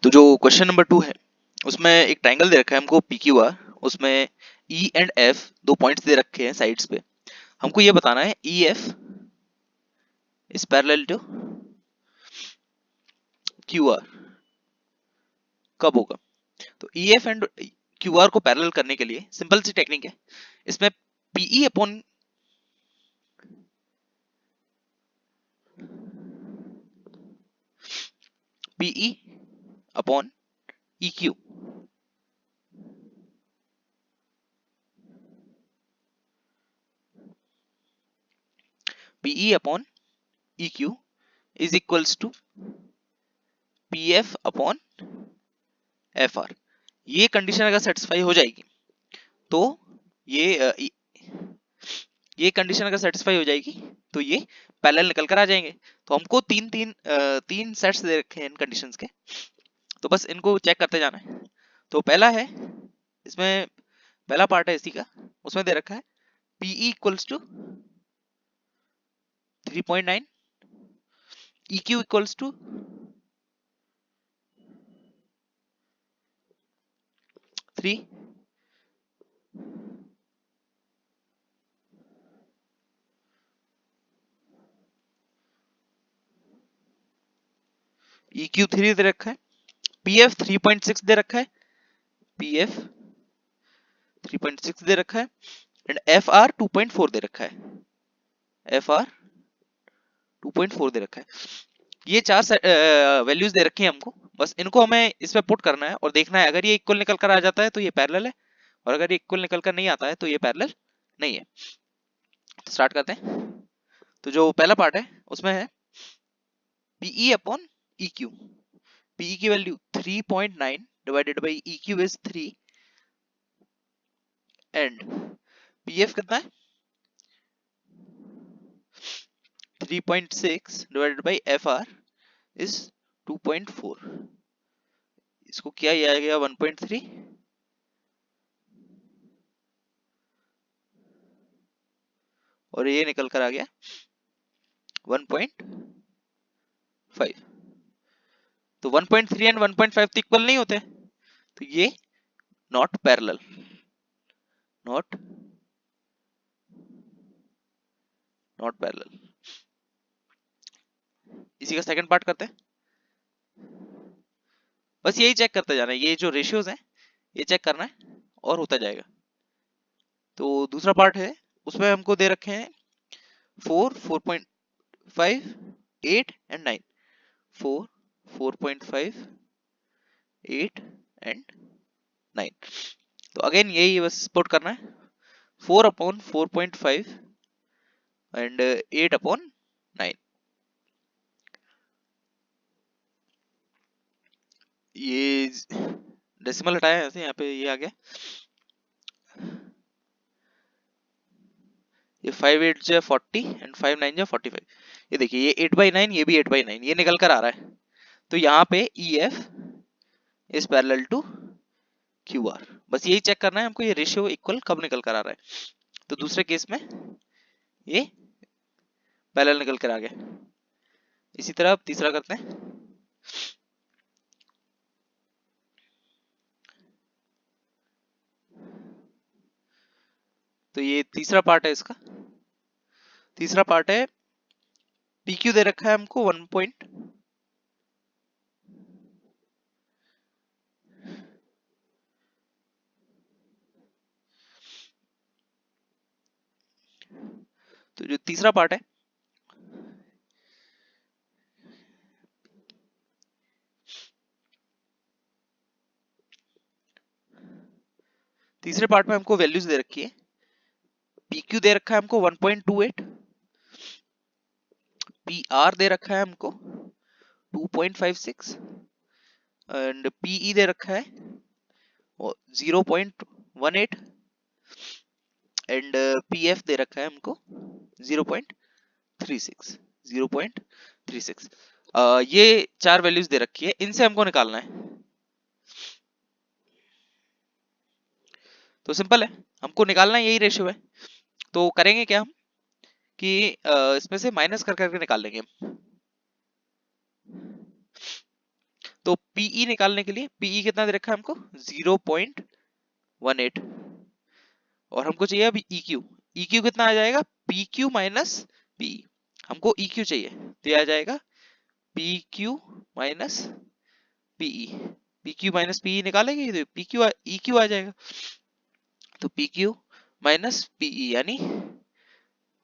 तो जो question number 2 है उसमें एक ट्रायंगल दे रखा है हमको पी क्यू आर, उसमें ई एंड एफ दो पॉइंट्स दे रखे हैं साइड्स पे। हमको ये बताना है E F is parallel to Q R कब होगा। तो E F and Q R को पैरेलल करने के लिए सिंपल सी टेक्निक है, इसमें PE upon PE upon E Q, PE upon E Q is equals to P F upon F R. ये कंडीशन अगर सेटिस्फाई हो जाएगी तो ये ये कंडीशन अगर सेटिस्फाई हो जाएगी तो ये पैरेलल निकल कर आ जाएंगे। तो हमको तीन सेट्स दे रखे हैं इन कंडीशंस के, तो बस इनको चेक करते जाना है। तो पहला है, इसमें पहला पार्ट है इसी का, उसमें दे रखा है PE equals to 3.9, EQ equals to 3, EQ 3 दे रखा है, PF 3.6 दे रखा है, PF 3.6 दे रखा है एंड FR 2.4 दे रखा है, FR 2.4 दे रखा है। ये चार वैल्यूज दे रखी हैं हमको, बस इनको हमें इसमें पुट करना है और देखना है अगर ये इक्वल निकल कर आ जाता है तो ये पैरेलल है, और अगर ये इक्वल निकल कर नहीं आता है तो ये पैरेलल नहीं है। तो स्टार्ट करते हैं। तो जो पहला पार्ट है उसमें है PE अपॉन EQ। PE की value 3.9 divided by EQ is 3 and PF कितना है 3.6 डिवाइडेड बाई FR इज 2.4। इसको क्या किया गया 1.3 और ये निकल कर आ गया 1.5। तो 1.3 एंड 1.5 तो इक्वल नहीं होते, तो ये not parallel, not not parallel. इसी का सेकंड पार्ट करते हैं। बस यही चेक करते जाना है, ये जो रेशियोज हैं ये चेक करना है और होता जाएगा। तो दूसरा पार्ट है उसमें हमको दे रखे हैं 4, 4.5, 8 एंड 9, 4, 4.5, 8 एंड 9। तो अगेन यही बस पुट करना है 4 अपॉन 4.5 एंड 8 अपॉन 9। ये डेसिमल हटाया ऐसे, यहाँ पे ये आ गया, ये 5 8 जो 40 एंड 5 9 जो 45। ये देखिए ये 8/9, ये भी 8/9, ये निकल कर आ रहा है। तो यहाँ पे EF is parallel to QR। बस यही चेक करना है हमको, ये रेशियो इक्वल कब निकल कर आ रहा है। तो दूसरे केस में ये पैरेलल निकल कर आ गया। इसी तरह अब तीसरा करते हैं। तो ये तीसरा पार्ट है इसका, तीसरा पार्ट है PQ दे रखा है हमको 1 पॉइंट, तो जो तीसरा पार्ट है तीसरे पार्ट में हमको वैल्यूज दे रखी है। PQ दे रखा है हमको 1.28, PR दे रखा है हमको 2.56 एंड PE दे रखा है 0.18 एंड PF दे रखा है हमको 0.36, 0.36। ये चार वैल्यूज दे रखी है, इनसे हमको निकालना है। तो सिंपल है, हमको निकालना यही रेशियो है। तो करेंगे क्या हम कि इसमें से माइनस कर करके निकाल लेंगे हम। तो पीई निकालने के लिए पीई कितना दे रखा है हमको 0.18 और हमको चाहिए अभी EQ। EQ कितना आ जाएगा PQ माइनस पीई। हमको EQ चाहिए तो ये आ जाएगा PQ minus PE. PQ minus PE निकालेंगे तो PQ EQ आ जाएगा। तो PQ माइनस पीई यानी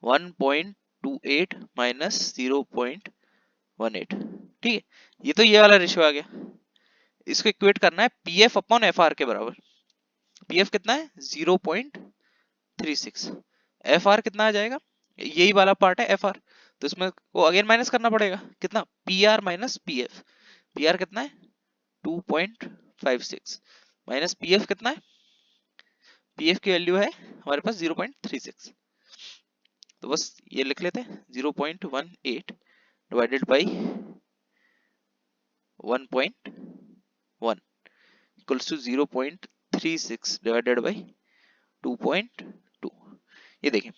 1.28 माइनस 0.18। ठीक है, ये तो ये वाला रेशियो आ गया। इसको इक्वेट करना है PF अपॉन FR के बराबर। PF कितना है 0.36। FR कितना आ जाएगा, यही वाला पार्ट है FR, तो इसमें वो अगेन माइनस करना पड़ेगा। कितना PR माइनस PF। PR कितना है 2.56 माइनस PF कितना है, PF की वैल्यू है हमारे पास 0.36। तो बस ये लिख लेते हैं 0.18 divided by 1.1 equals to 0.36 divided by 2.2। ये देखें,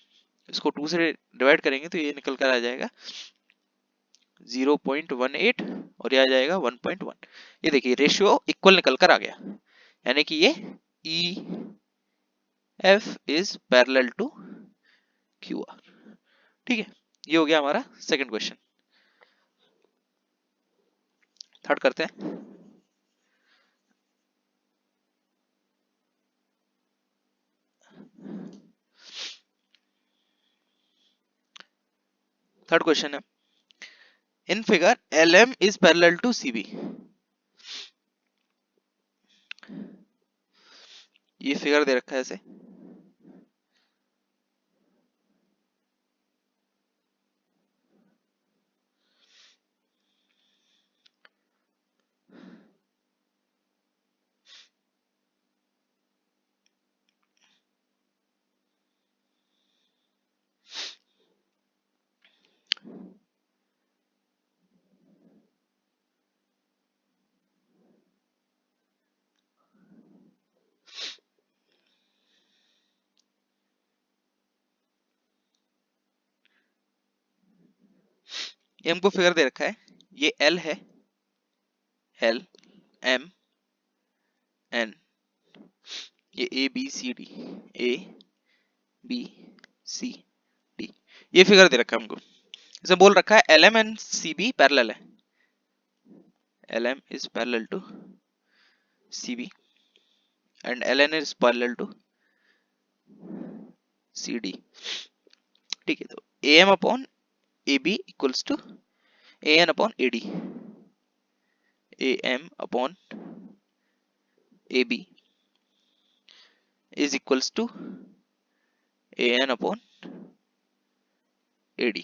इसको 2 से डिवाइड करेंगे तो ये निकल कर आ जाएगा 0.18 और ये आ जाएगा 1.1। ये देखिए रेशियो इक्वल निकल कर आ गया, यानी कि ये EF is parallel to QR। ठीक है, ये हो गया हमारा सेकंड क्वेश्चन। थर्ड करते हैं। थर्ड क्वेश्चन है, in figure LM is parallel to CB। ये फिगर दे रखा है ऐसे, ये हमको फिगर दे रखा है, ये L है, L M N, ये ABCD, ABCD, ये फिगर दे रखा है हमको। इसे बोल रखा है LM एंड CB पैरेलल है, LM is parallel to CB and LN is parallel to CD। ठीक है, तो AM upon AB equals to AN upon AD, AM upon AB is equals to AN upon AD।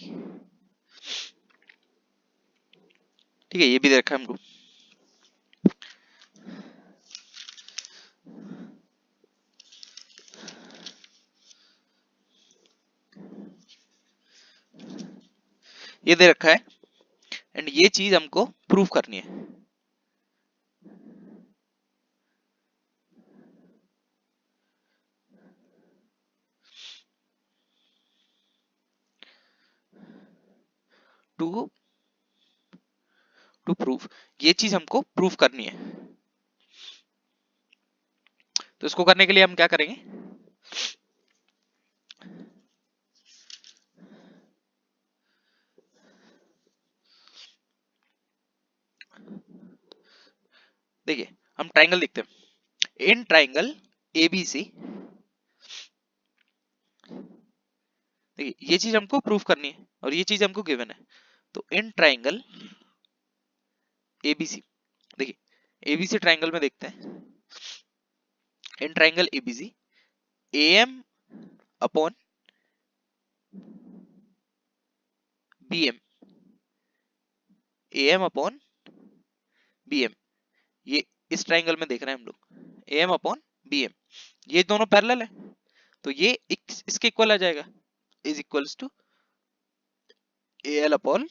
ठीक है, ये भी दे रखा है हमको। ये दे रखा है एंड ये चीज हमको प्रूव करनी है। टू टू प्रूव, ये चीज हमको प्रूव करनी है। तो इसको करने के लिए हम क्या करेंगे, देखिए हम ट्राइंगल देखते हैं। इन ट्राइंगल ABC, देखिए ये चीज हमको प्रूव करनी है और ये चीज हमको गिवन है। तो इन ट्राइंगल ABC, देखिए ABC ट्राइंगल में देखते हैं, in triangle ABC AM upon BM, AM upon BM, ये इस ट्राइंगल में देख रहे हैं हम लोग, AM अपॉन BM, ये दोनों पैरेलल है तो ये इसके इक्वल आ जाएगा, is equals to AL upon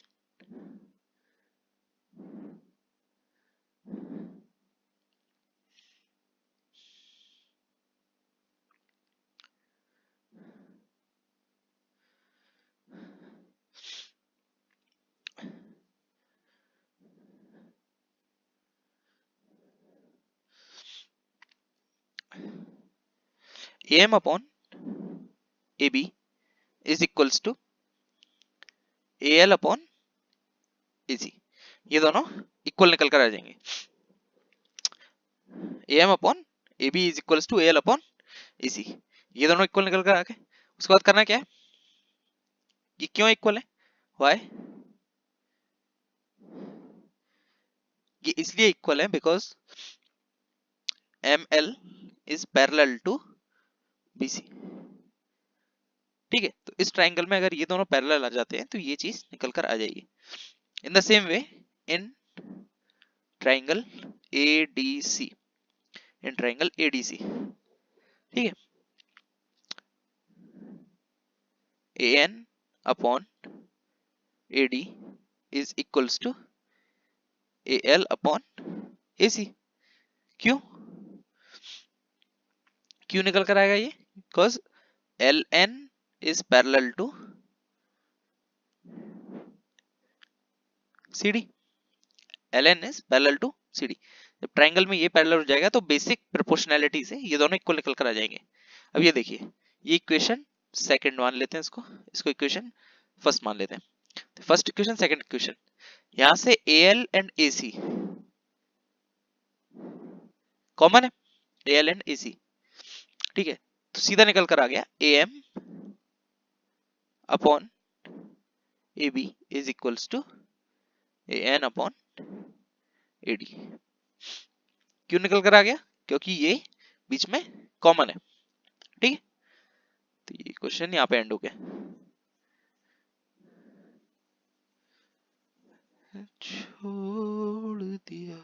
AM upon AB is equals to AL upon AC। ये दोनों इक्वल निकल कर आ जाएंगे। AM upon AB is equals to AL upon AC, ये दोनों इक्वल निकल कर आ गए। उसके बाद करना क्या है, ये क्यों इक्वल है, वाई, ये इसलिए इक्वल है because ML is parallel to BC। ठीक है, तो इस ट्राइंगल में अगर ये दोनों पैरेलल आ जाते हैं तो ये चीज निकल कर आ जाएगी। In the same way in triangle ADC, in triangle ADC, ठीक है, AN upon AD is equals to AL upon AC। क्यों क्यों निकल कर आएगा ये, because LN is parallel to CD, LN is parallel to CD। जब ट्राइंगल में ये पैरेलल हो जाएगा तो बेसिक प्रोपोर्शनैलिटी से ये दोनों इक्वल निकल कर आ जाएंगे। अब ये देखिए, ये इक्वेशन सेकंड मान लेते हैं, इसको इक्वेशन फर्स्ट मान लेते हैं। तो फर्स्ट इक्वेशन सेकंड इक्वेशन, यहां से AL एंड AC कॉमन है, AL एंड AC, ठीक है, तो सीधा निकल कर आ गया AM upon AB is equals to AN upon AD। क्यों निकल कर आ गया, क्योंकि ये बीच में कॉमन है। ठीक है, तो ये क्वेश्चन यहाँ पे एंड हो गया। छोड़ दिया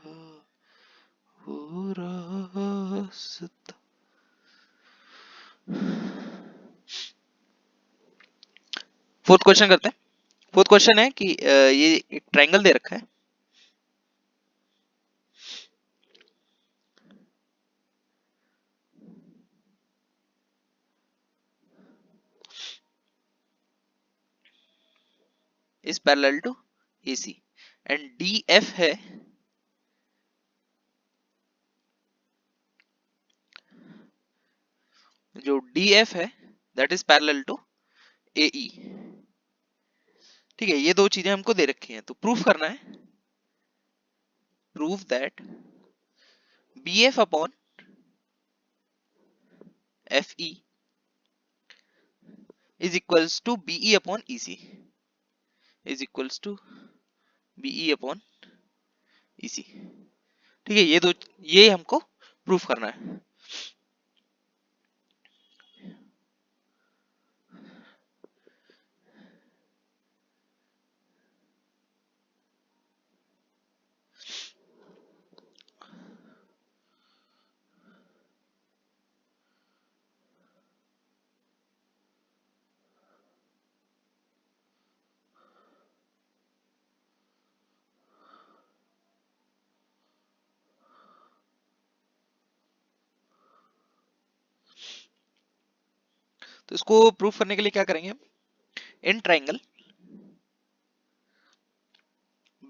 वो रास्ता। फोर्थ क्वेश्चन करते हैं। फोर्थ क्वेश्चन है कि ये एक ट्रायंगल दे रखा है, is parallel to AC and DF है जो DF है that is parallel to AE। ठीक है, ये दो चीजें हमको दे रखी हैं, तो प्रूफ करना है, proof that BF upon FE is equals to BE upon EC is equals to BE upon EC। ठीक है, ये हमको प्रूफ करना है। तो इसको प्रूफ करने के लिए क्या करेंगे हम, इन ट्राइंगल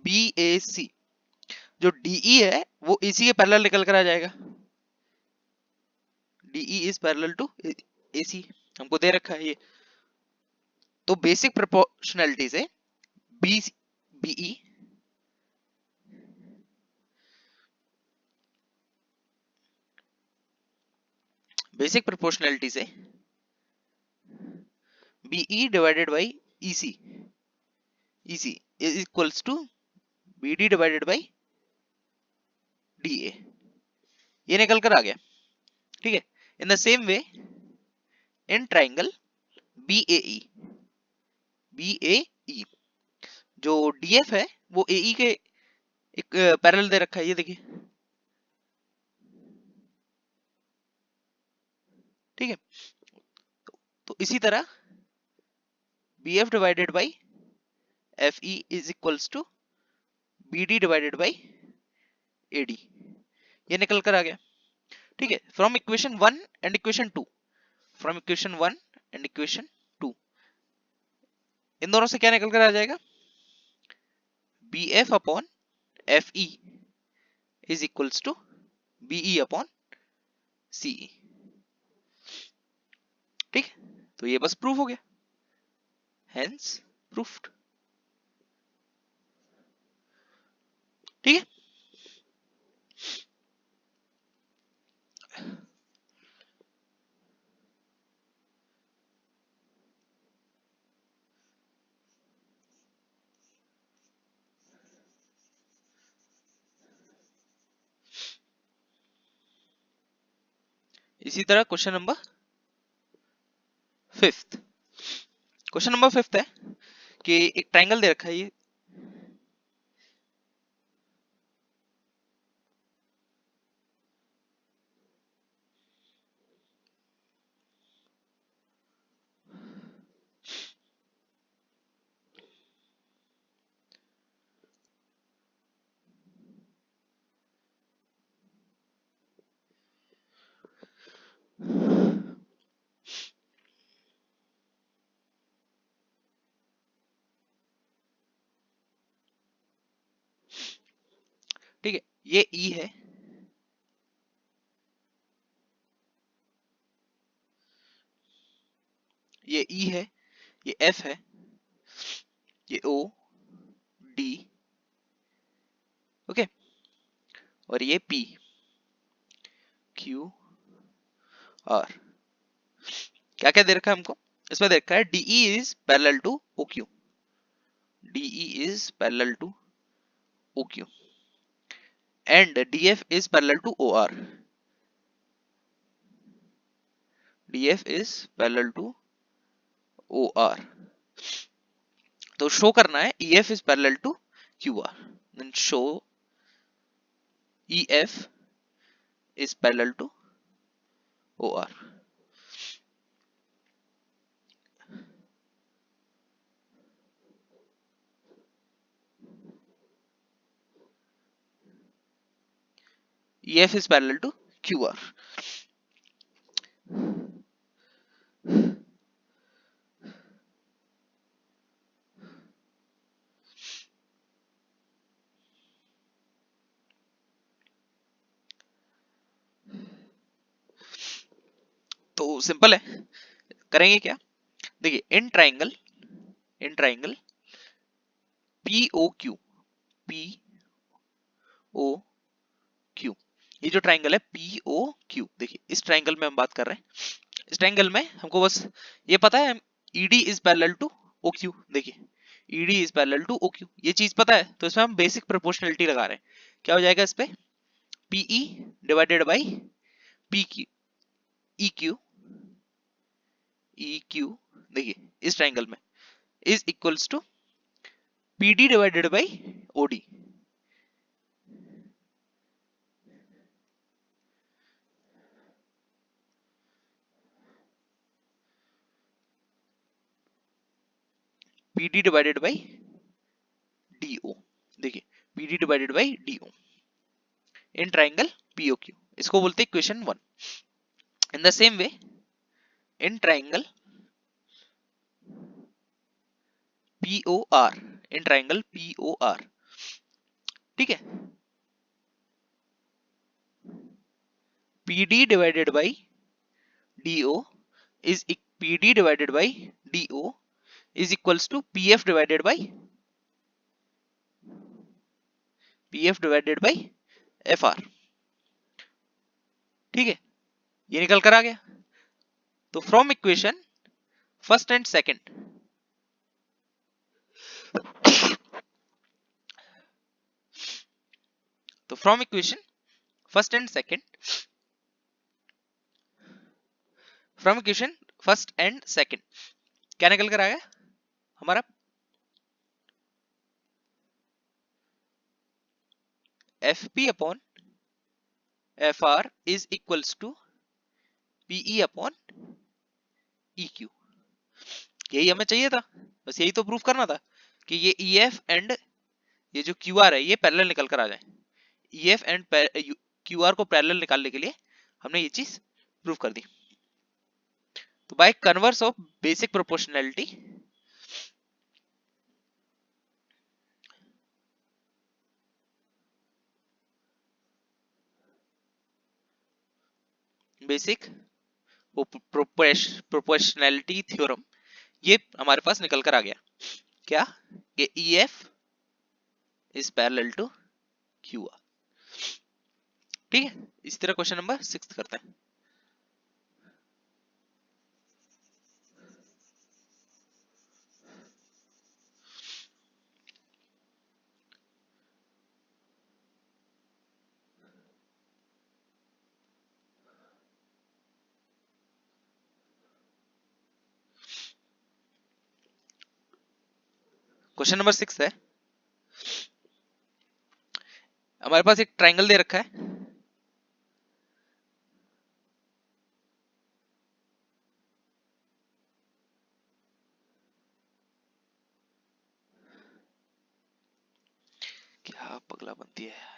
BAC जो DE है वो AC के पैरेलल निकल कर आ जाएगा। DE is parallel to AC, हमको दे रखा है ये, तो बेसिक प्रोपोर्शनैलिटी से BE बेसिक प्रोपोर्शनैलिटी से BE divided by EC is equals to BD divided by DA, ये निकल कर आ गया। ठीक है, in the same way in triangle BAE जो DF है वो AE के एक पैरेलल दे रखा है, ये देखिए। ठीक है, तो इसी तरह BF divided by FE is equals to BD divided by AD, ये निकल कर आ गया। ठीक है, from equation 1 and equation 2, from equation 1 and equation 2 इन दोनों से क्या निकल कर आ जाएगा, BF upon FE is equals to BE upon CE। ठीक है, तो ये बस प्रूफ हो गया, हेंस प्रूफ्ड। ठीक है, इसी तरह क्वेश्चन नंबर 5। क्वेश्चन नंबर 5 है कि एक ट्रायंगल दे रखा है ये, ठीक है, ये ई है, ये ई है, ये एफ है, ये ओ डी, ओके, और ये पी क्यू आर। क्या क्या दे रखा है हमको, इसमें दे रखा है DE is parallel to O Q, DE is parallel to O Q and DF is parallel to O R, DF is parallel to O R. तो शो करना है EF is parallel to QR, then show EF is parallel to OR। EF is parallel to QR। तो simple है, करेंगे क्या, देखिए इन triangle POQ, POQ, ये जो ट्राइंगल है POQ, देखिए इस ट्राइंगल में हम बात कर रहे हैं, इस ट्राइंगल में हमको बस ये पता है ED is parallel to OQ, देखिए ED is parallel to OQ, ये चीज पता है, तो इसमें हम बेसिक प्रोपोर्शनलिटी लगा रहे हैं। क्या हो जाएगा इस पे, PE divided by PQ, EQ, देखिए इस ट्राइंगल में is equals to PD divided by OD, PD divided by DO, देखिए PD divided by DO in triangle POQ, इसको बोलते हैं equation 1। In the same way in triangle POR, in triangle POR, ठीक है, PD divided by DO is PD divided by DO is equals to PF divided by FR, ठीक है, ये निकल कर आ गया। तो from equation first and second, तो from equation first and second, from equation first and second क्या निकल कर आ गया हमारा, FP upon FR is equals to PE upon EQ। यही हमें चाहिए था, बस यही तो प्रूफ करना था कि ये EF एंड ये जो QR है ये पैरेलल निकल कर आ जाए। EF एंड QR को पैरेलल निकालने के लिए हमने ये चीज प्रूव कर दी। तो by converse of basic proportionality, basic proportionality theorem, ये हमारे पास निकल कर आ गया क्या कि EF is parallel to QR। ठीक है, इसी तरह क्वेश्चन नंबर 6 करते हैं। क्वेश्चन नंबर 6 है, हमारे पास एक ट्रायंगल दे रखा है, क्या पगला बनती है यार।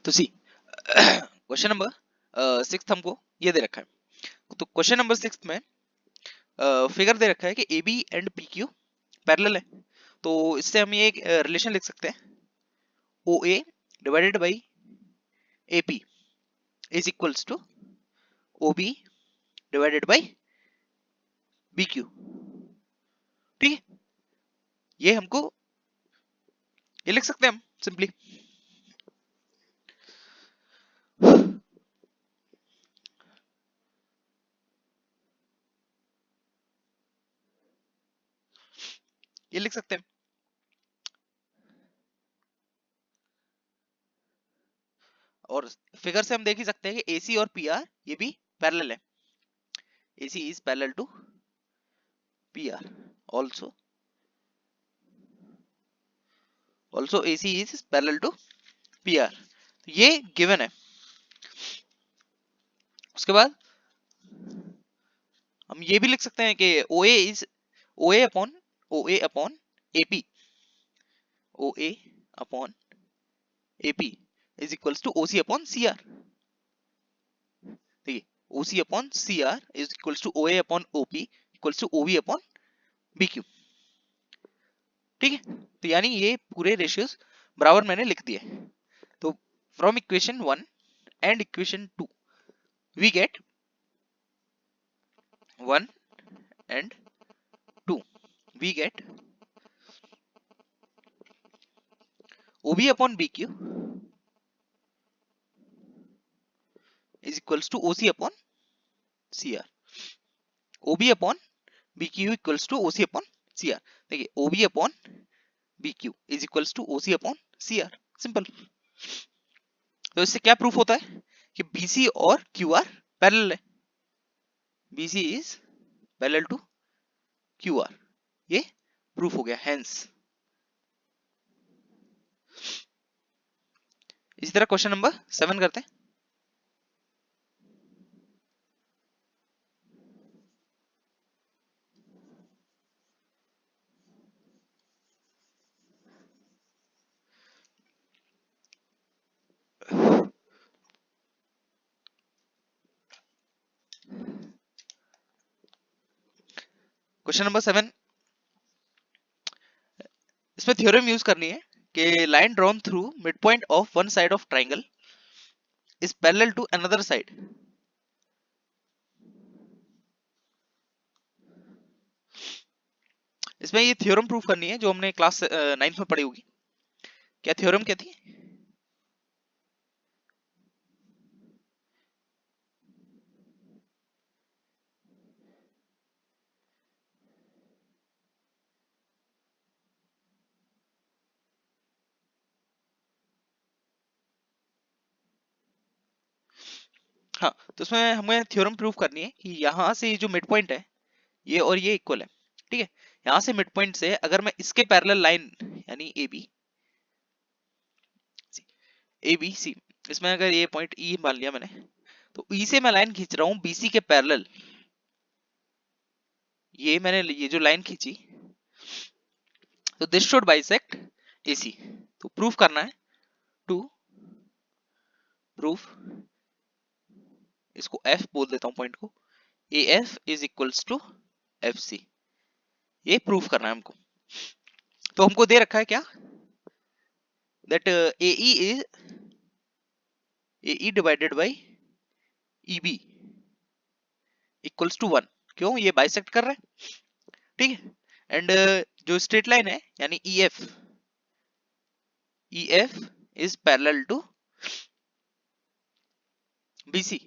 तो सी क्वेश्चन नंबर 6 हमको ये दे रखा है। तो क्वेश्चन नंबर 6 में फिगर दे रखा है कि AB एंड PQ पैरेलल है। तो इससे हम ये एक रिलेशन लिख सकते हैं OA divided by AP is equals to OB divided by BQ। ठीक है, ये हमको ये लिख सकते हैं हम सिंपली। ये लिख सकते हैं, और फिगर से हम देख ही सकते हैं कि AC और PR ये भी पैरेलल है। AC is parallel to PR also AC is parallel to PR, ये गिवन है। उसके बाद हम ये भी लिख सकते हैं कि OA is OA upon AP OA upon AP is equals to OC upon CR। देखिए OC upon CR is equals to OA upon OP equals to OB upon BQ। ठीक है, तो यानी ये पूरे रेशियोज बराबर मैंने लिख दिए। तो from equation 1 and equation 2 we get 1 and 2 we get OB upon BQ is equals to OC upon CR। OB upon BQ equals to OC upon CR। देखिए OB upon BQ is equals to OC upon CR, simple. तो इससे क्या proof होता है कि BC और QR parallel है। BC is parallel to QR, ये प्रूफ हो गया। हेंस इसी तरह क्वेश्चन नंबर 7 करते हैं। क्वेश्चन नंबर 7, इसमें थ्योरम यूज करनी है कि line drawn through mid point of one side of triangle is parallel to another side. इसमें ये थ्योरम प्रूफ करनी है जो हमने क्लास 9th में पढ़ी होगी। क्या थ्योरम क्या थी? हाँ, तो इसमें हमें थ्योरम प्रूफ करनी है कि यहाँ से जो मिड पॉइंट है ये और ये इक्वल है। ठीक है, यहाँ से मिड पॉइंट से अगर मैं इसके पैरेलल लाइन यानी ए बी सी, इसमें अगर ये पॉइंट ई मान लिया मैंने, तो ई से मैं लाइन खींच रहा हूँ BC के पैरेलल। ये मैंने ये जो लाइन खींची, तो दिस शुड बाइसेक्ट AC। तो प्रूफ करना है, टू प्रूफ, इसको F बोल देता हूँ पॉइंट को, AF is equals to FC। ये प्रूफ करना है हमको। तो हमको दे रखा है क्या, that AE divided by EB equals to 1। क्यों? ये बाइसेक्ट कर रहा है। ठीक है, एंड जो स्ट्रेट लाइन है यानी EF is parallel to BC।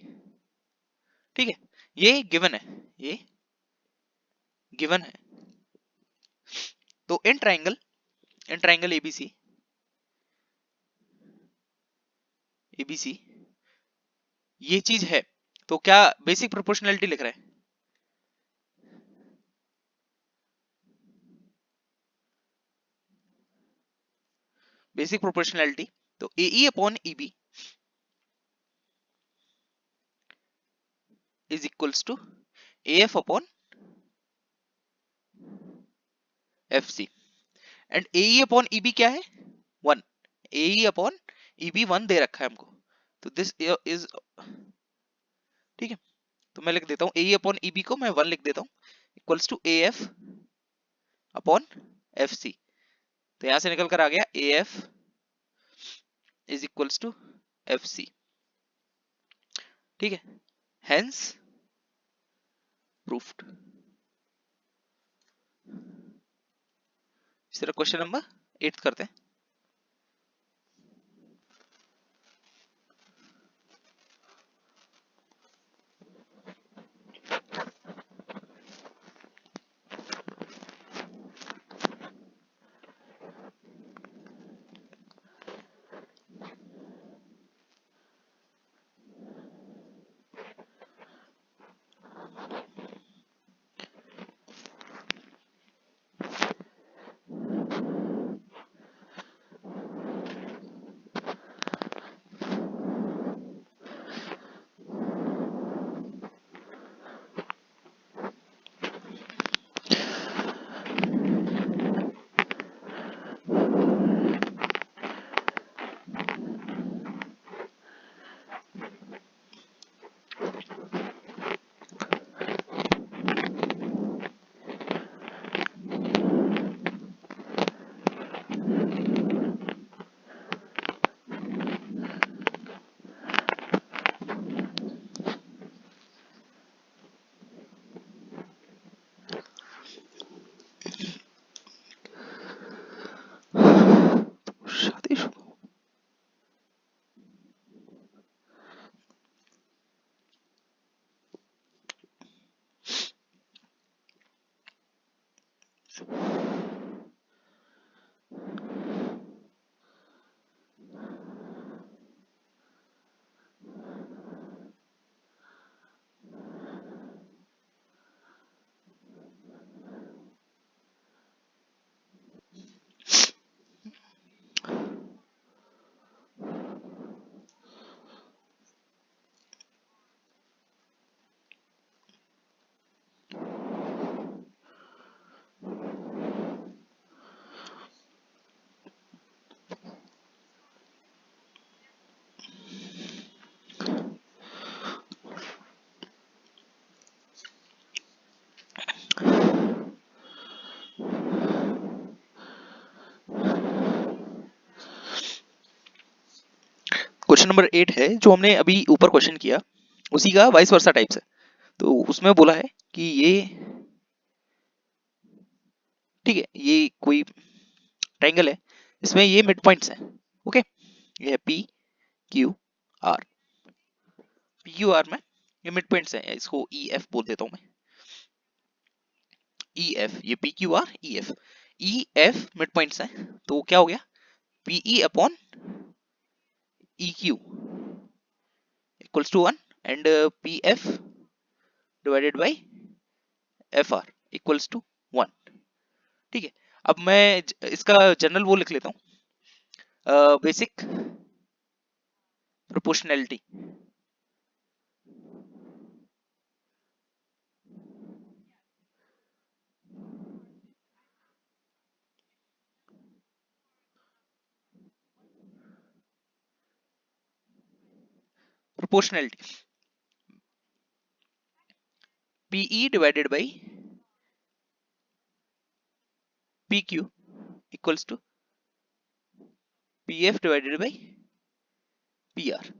ठीक है, ये गिवन है, ये गिवन है। तो इन ट्राइंगल ABC ये चीज है, तो क्या बेसिक प्रोपोर्शनैलिटी लिख रहे हैं? बेसिक प्रोपोर्शनैलिटी, तो AE upon EB is equals to AF upon FC। And AE upon EB क्या है? 1। AE अपॉन EB 1 दे रखा है हमको, तो दिस इज, ठीक है, तो मैं लिख देता हूँ AE अपॉन EB को मैं 1 लिख देता हूँ equals to AF upon FC। तो यहां से निकल कर आ गया AF is equals to FC। ठीक है, हेंस प्रूफ्ड। इस तरह क्वेश्चन नंबर 8 करते हैं। शादीशुदा क्वेश्चन नंबर 8 है जो हमने अभी ऊपर क्वेश्चन किया, उसी का वाइस वर्सा टाइप से। तो उसमें बोला है कि ये, ठीक है, ये कोई ट्रायंगल है, इसमें ये मिड पॉइंट्स हैं। ओके, ये है P Q are. P Q are में ये मिड पॉइंट्स हैं, इसको ई एफ बोल देता हूं मैं। ई एफ, ये P Q R E F, E F mid points हैं। तो क्या हो गया, PE upon E Q equals to 1 and P F divided by F R equals to 1। ठीक है, अब मैं इसका जनरल वो लिख लेता हूँ, basic proportionality. Proportionality PE divided by P Q equals to P F divided by P R.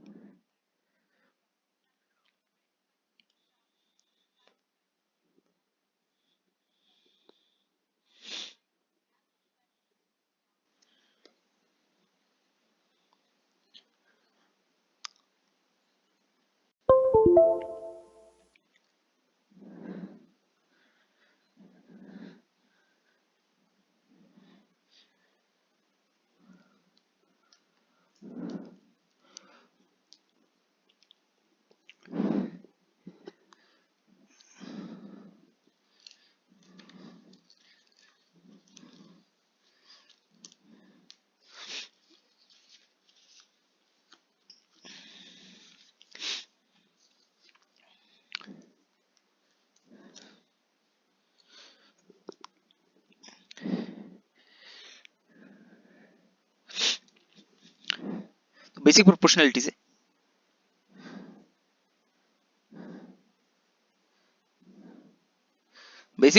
Basic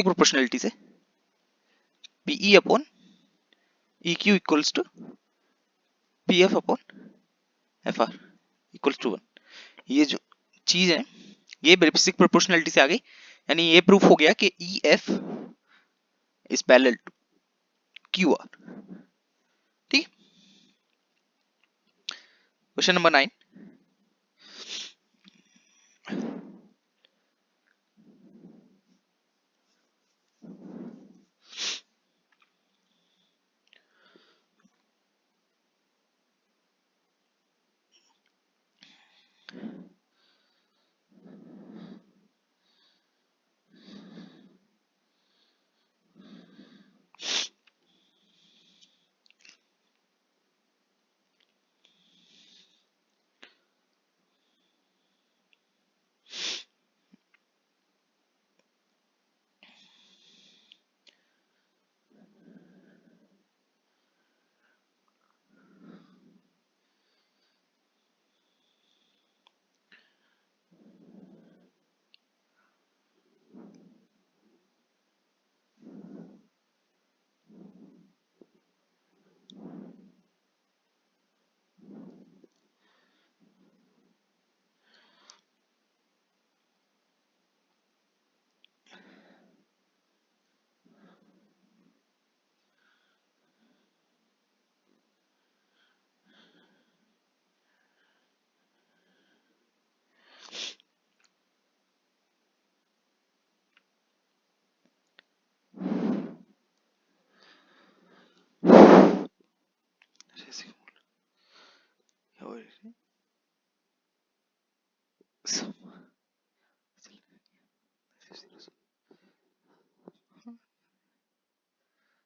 proportionality से PE upon E Q equals to P F upon F R equals to 1। ये जो चीज है, ये basic proportionality से आ गई, यानी ये प्रूफ हो गया कि E F is parallel to Q R. ठीक, क्वेश्चन नंबर 9,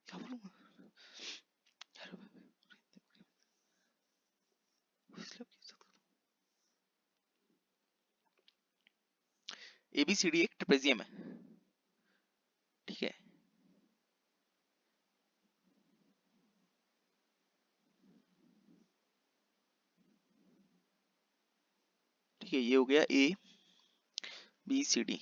क्या बोलूंगा, एबीसीडी एक ट्रेपेजियम है, ठीक है। ठीक है, ये हो गया A B C D.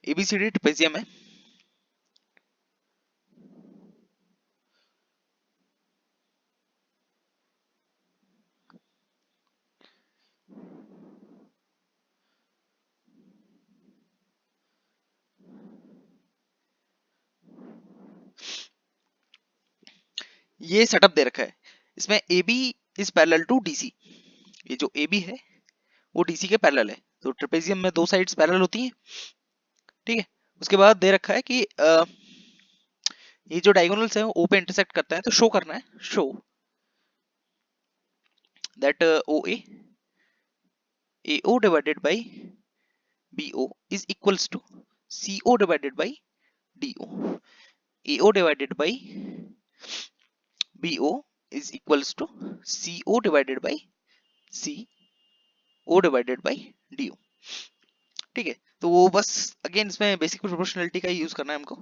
ABCD trapezium है, ये सेटअप दे रखा है, इसमें A B is parallel to DC. ये जो ए बी है वो डीसी के पैरेलल है, तो ट्रेपेजियम में दो साइड्स पैरेलल होती हैं, ठीक है। उसके बाद दे रखा है कि ये जो डायगोनल्स है वो ओ पे इंटरसेक्ट करता है, तो शो करना है, show that O A O divided by B O is equals to C O divided by D O. A O divided by B O is equals to C O divided by C O divided by D O, ठीक है। तो वो बस again इसमें basic proportionality का use करना है हमको।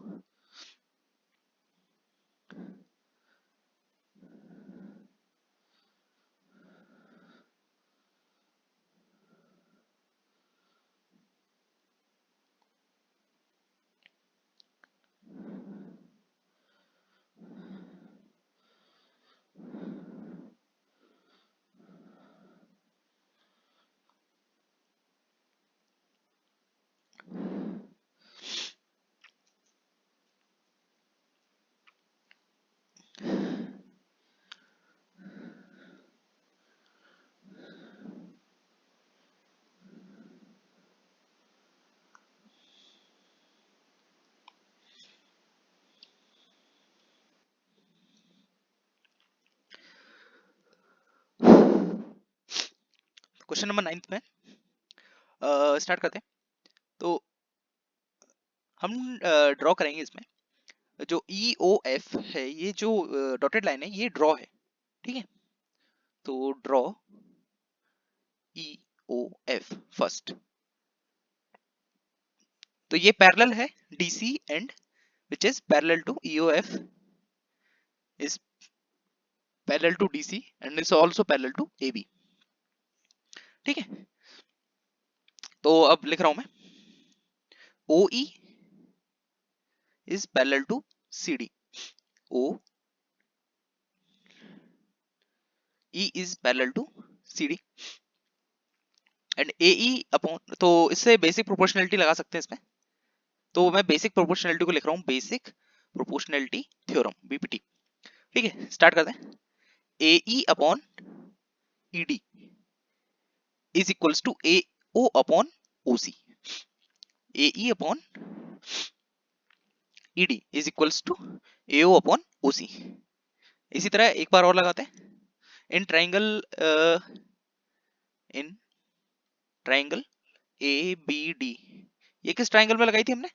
क्वेश्चन नंबर 9 में स्टार्ट करते हैं। तो हम ड्रॉ करेंगे इसमें जो ई ओ एफ है, ये जो डॉटेड लाइन है ये ड्रॉ है, ठीक है। तो ड्रॉ ई ओ एफ फर्स्ट, तो ये पैरेलल है DC and which is parallel to EOF is parallel to DC and is also parallel to AB. ठीक है, तो अब लिख रहा हूं मैं OE is parallel to CD. OE is parallel to CD and AE upon, तो इससे बेसिक प्रोपोर्शनलिटी लगा सकते हैं इसमें, तो मैं बेसिक प्रोपोर्शनलिटी को लिख रहा हूँ बेसिक प्रोपोर्शनलिटी थ्योरम BPT. ठीक है, स्टार्ट करते हैं. AE upon ED is equals to AO upon OC. AE upon ED is equals to AO upon OC. इसी तरह एक बार और लगाते हैं. इन ट्राइंगल ABD, ये किस ट्राइंगल में लगाई थी हमने?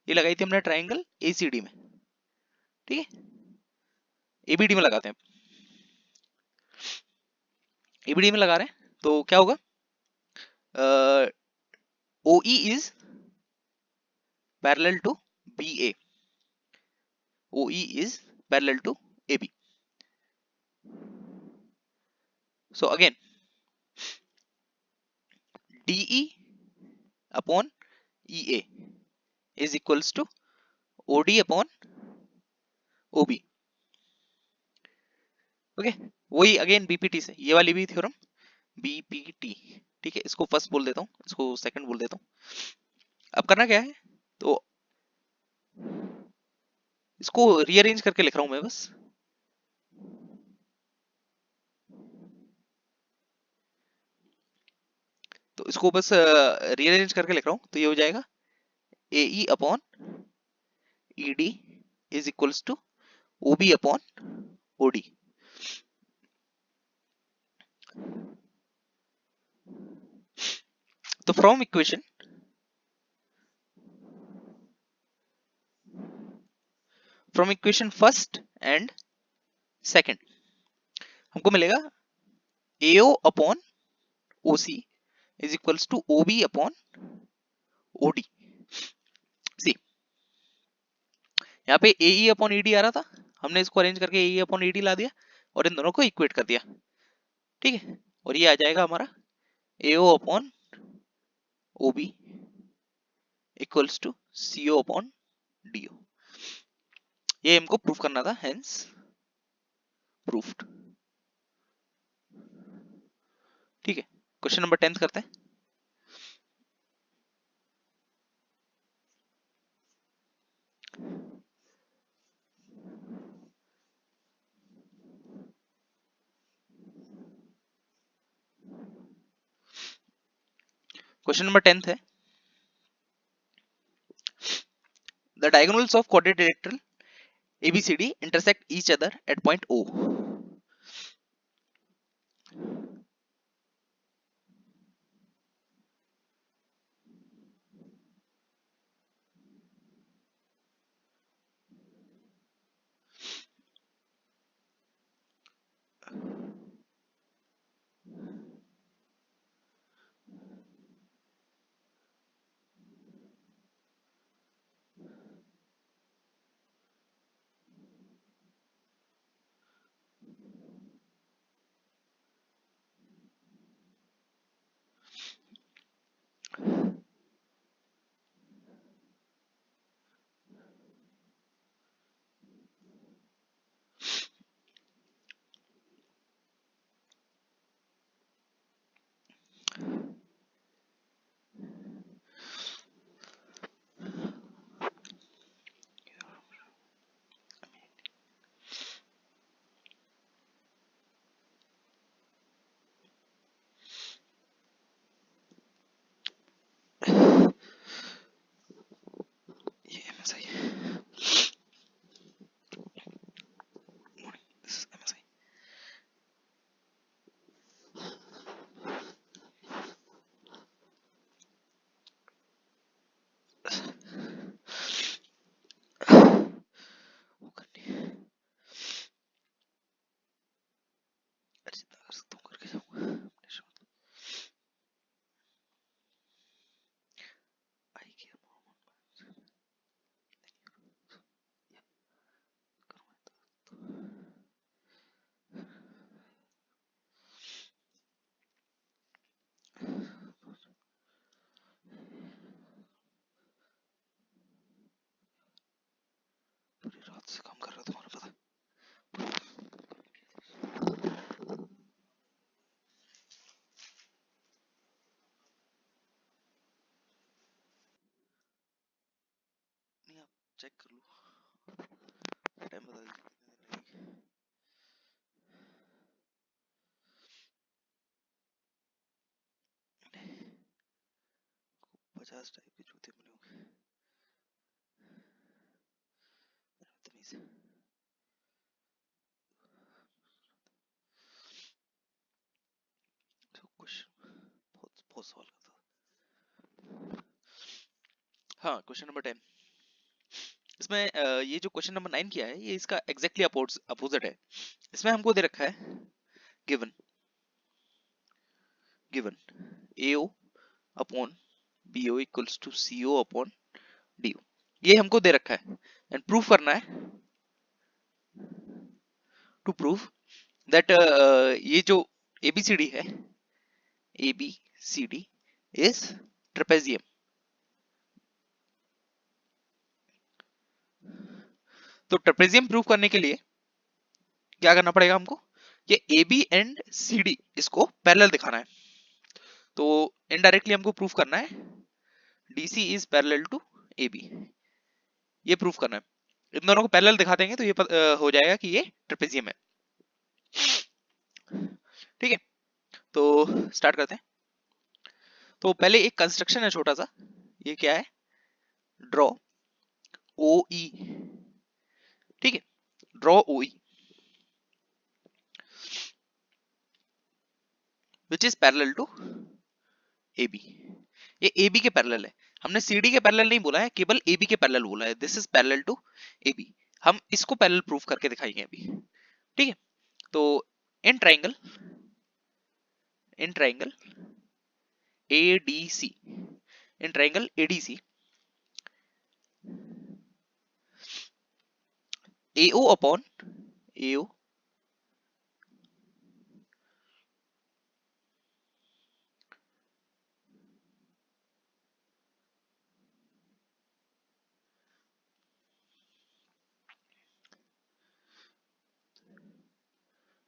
ये लगाई थी हमने ट्राइंगल ACD में. ठीक है, ABD में लगाते हैं. ABD में लगा रहे हैं तो क्या होगा? OE is parallel to BA. OE is parallel to AB. So again, DE upon EA is equals to OD upon OB. Okay, वही अगेन BPT से, ये वाली भी थ्योरम BPT. ठीक है, इसको फर्स्ट बोल देता हूँ, इसको सेकंड बोल देता हूँ. अब करना क्या है, तो इसको रीअरेंज करके लिख रहा हूं मैं बस. तो इसको बस रीअरेंज करके लिख रहा हूं, तो ये हो जाएगा AE upon ED is equals to OB upon OD. तो from equation first and second हमको मिलेगा AO upon OC is equals to OB upon OD. See, यहाँ पे AE अपॉन ED आ रहा था, हमने इसको अरेंज करके AE अपॉन ED ला दिया और इन दोनों को इक्वेट कर दिया. ठीक है, और ये आ जाएगा हमारा AO upon OB equals to CO upon DO. ये हमको प्रूफ करना था, हेंस प्रूफ्ड. ठीक है, क्वेश्चन नंबर 10 करते हैं. क्वेश्चन नंबर 10 है, the diagonals of quadrilateral ABCD intersect each other at point O. Check कर लो, टाइम बता दीजिए कितने दिन लगेगी। 50 टाइप के जूते मिले होंगे बदतमीज। तो क्वेश्चन बहुत बहुत सवाल करता था। हाँ, क्वेश्चन नंबर 10 इसमें ये जो क्वेश्चन नंबर 9 किया है ये इसका एग्जैक्टली अपोजिट है। इसमें हमको दे रखा है given AO upon BO equals to CO upon DO, ये हमको दे रखा है एंड प्रूफ करना है, टू प्रूव दैट ये जो ABCD है, ABCD इज ट्रेपेजियम। तो ट्रेपेजियम प्रूव करने के लिए क्या करना पड़ेगा हमको, ये AB एंड CD इसको पैरेलल दिखाना है। तो इनडायरेक्टली हमको प्रूफ करना है DC is parallel to AB, ये प्रूफ करना है। इन दोनों को पैरेलल दिखा देंगे तो ये हो जाएगा कि ये ट्रेपेजियम है। ठीक है, तो स्टार्ट करते हैं। तो पहले एक कंस्ट्रक्शन है छोटा सा, ये क्या है, ड्रॉ OE। ठीक है, draw OE which is parallel to AB। ये AB के पैरेलल है, हमने CD के पैरेलल नहीं बोला है, केवल AB के पैरेलल बोला है। This is parallel to AB, हम इसको पैरेलल प्रूफ करके दिखाएंगे अभी। ठीक है, तो इन triangle ADC, in triangle ADC AO upon AO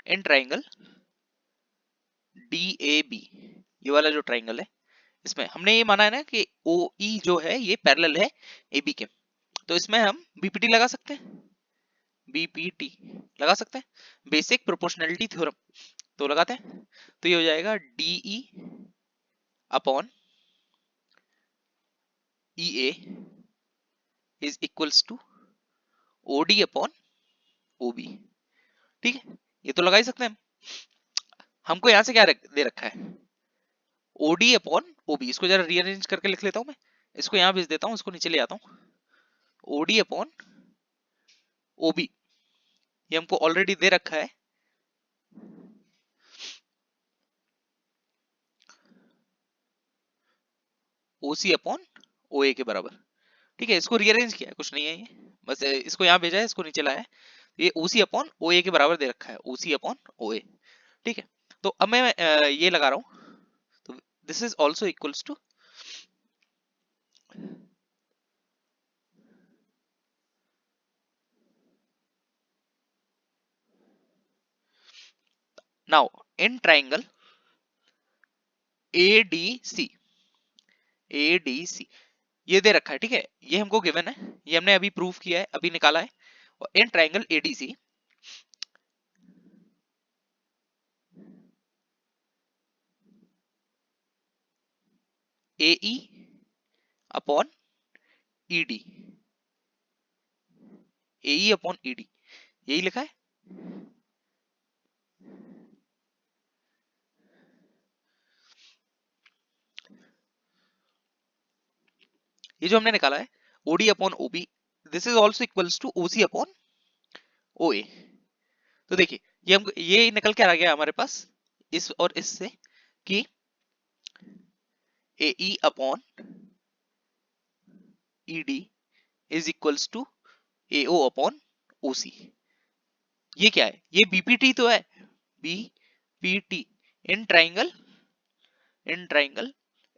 in triangle DAB, ये वाला जो ट्राइंगल है इसमें हमने ये माना है ना कि OE जो है ये पैरेलल है AB के, तो इसमें हम BPT लगा सकते हैं, BPT लगा सकते हैं, बेसिक प्रोपोर्शनैलिटी थ्योरम। तो लगाते हैं, तो ये हो जाएगा DE upon EA is equals to OD upon OB। ठीक है, ये तो लगा ही सकते हैं। हमको यहाँ से क्या दे रखा है, OD अपॉन OB। इसको जरा रीअरेंज करके लिख लेता हूँ मैं, इसको यहाँ भेज देता हूँ, इसको नीचे ले आता हूँ। OD अपॉन OB ये हमको ऑलरेडी दे रखा है, OC अपॉन OA के बराबर। ठीक है, इसको रीअरेंज किया है, कुछ नहीं है ये, बस इसको यहाँ भेजा है, इसको नीचे लाया है। ये OC अपॉन OA के बराबर दे रखा है, OC अपॉन OA। ठीक है, तो अब मैं ये लगा रहा हूँ, तो this is also equals to now in triangle ADC ये दे रखा है। ठीक है, ये हमको गिवन है, ये हमने अभी प्रूफ किया है, अभी निकाला है। और इन triangle ADC AE upon ED, AE upon ED यही लिखा है। ये जो हमने निकाला है OD upon OB, this is also equals to OC upon OA। तो देखिए ये हमको ये निकल के आ गया हमारे पास इस और इससे कि AE upon ED is equals to AO upon OC। ये क्या है, ये BPT तो है, BPT इन ट्राइंगल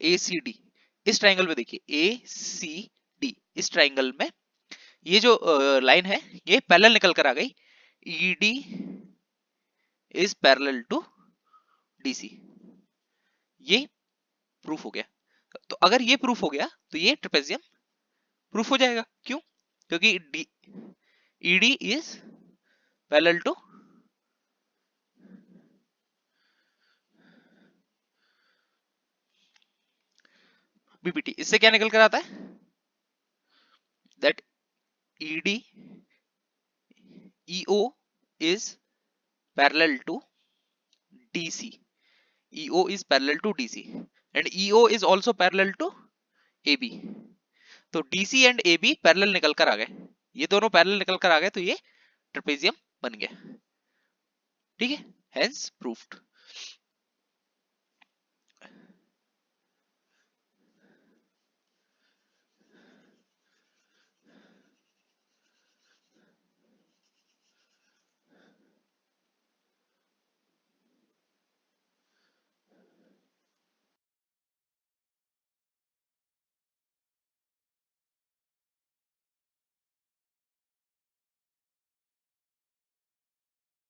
ACD। इस ट्राइंगल में देखिए ACD, इस ट्राइंगल में ये जो लाइन है ये पैरेलल निकल कर आ गई, ED is parallel to DC। ये प्रूफ हो गया। तो अगर ये प्रूफ हो गया तो ये ट्रेपेजियम प्रूफ हो जाएगा। क्यों, क्योंकि ED is parallel to BPT। इससे क्या निकल कर आता है that EO is parallel to DC। EO is parallel to DC and EO is also parallel to AB। तो DC and AB पैरेलल निकल कर आ गए, ये दोनों पैरेलल निकल कर आ गए, तो ये ट्रेपेजियम बन गया। ठीक है, हेंस प्रूफ्ड।